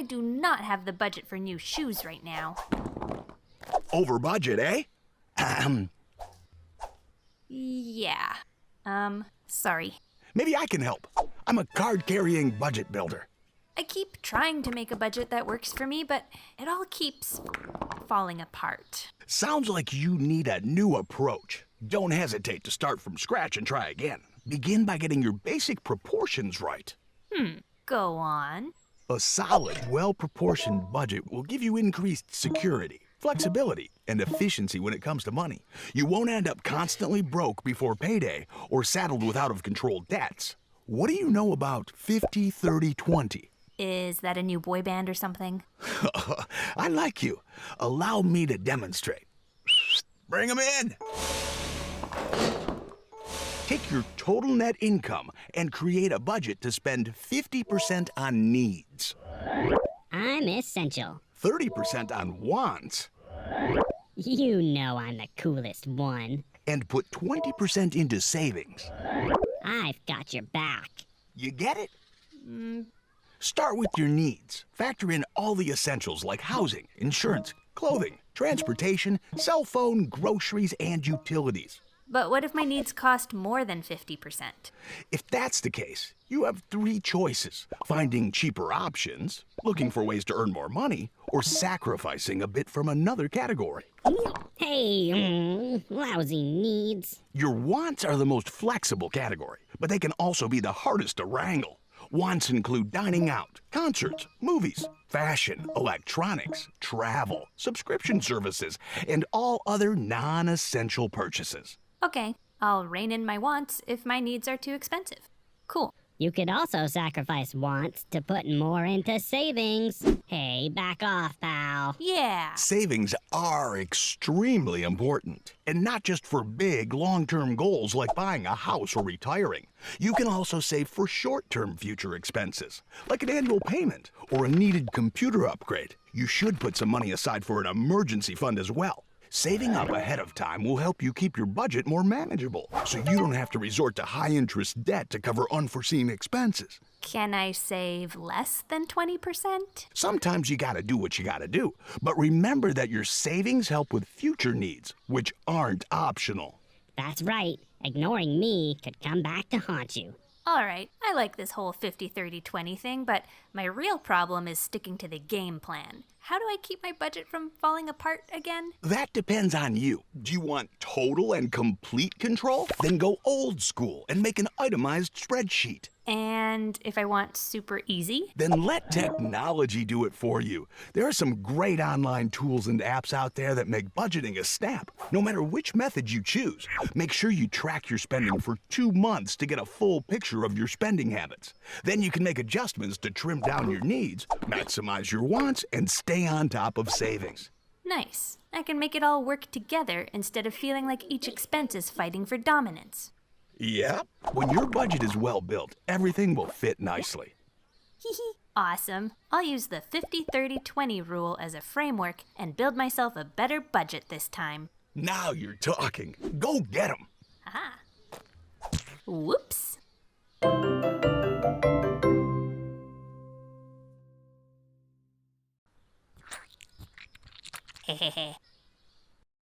I do not have the budget for new shoes right now. Over budget, eh? Yeah. Sorry. Maybe I can help. I'm a card-carrying budget builder. I keep trying to make a budget that works for me, but it all keeps falling apart. Sounds like you need a new approach. Don't hesitate to start from scratch and try again. Begin by getting your basic proportions right. Go on. A solid, well-proportioned budget will give you increased security, flexibility, and efficiency when it comes to money. You won't end up constantly broke before payday or saddled with out-of-control debts. What do you know about 50-30-20? Is that a new boy band or something? I like you. Allow me to demonstrate. Bring 'em in. Take your total net income and create a budget to spend 50% on needs, I'm essential. 30% on wants, You know I'm the coolest one. and put 20% into savings. I've got your back. You get it? Start with your needs. Factor in all the essentials like housing, insurance, clothing, transportation, cell phone, groceries, and utilities. But what if my needs cost more than 50%? If that's the case, you have three choices: finding cheaper options, looking for ways to earn more money, or sacrificing a bit from another category. Hey, lousy needs. Your wants are the most flexible category, but they can also be the hardest to wrangle. Wants include dining out, concerts, movies, fashion, electronics, travel, subscription services, and all other non-essential purchases. Okay, I'll rein in my wants if my needs are too expensive. Cool. You could also sacrifice wants to put more into savings. Hey, back off, pal. Yeah. Savings are extremely important, and not just for big, long-term goals like buying a house or retiring. You can also save for short-term future expenses, like an annual payment or a needed computer upgrade. You should put some money aside for an emergency fund as well. Saving up ahead of time will help you keep your budget more manageable, so you don't have to resort to high-interest debt to cover unforeseen expenses. Can I save less than 20%? Sometimes you gotta do what you gotta do, but remember that your savings help with future needs, which aren't optional. That's right. Ignoring me could come back to haunt you. All right, I like this whole 50-30-20 thing, but my real problem is sticking to the game plan. How do I keep my budget from falling apart again? That depends on you. Do you want total and complete control? Then go old school and make an itemized spreadsheet. And if I want super easy? Then let technology do it for you. There are some great online tools and apps out there that make budgeting a snap, no matter which method you choose. Make sure you track your spending for 2 months to get a full picture of your spending habits. Then you can make adjustments to trim down your needs, maximize your wants, and stay on top of savings. Nice. I can make it all work together instead of feeling like each expense is fighting for dominance. Yep. When your budget is well built, everything will fit nicely. Hehe. Awesome. I'll use the 50-30-20 rule as a framework and build myself a better budget this time. Now you're talking. Go get 'em. Aha. Whoops. Hehehe.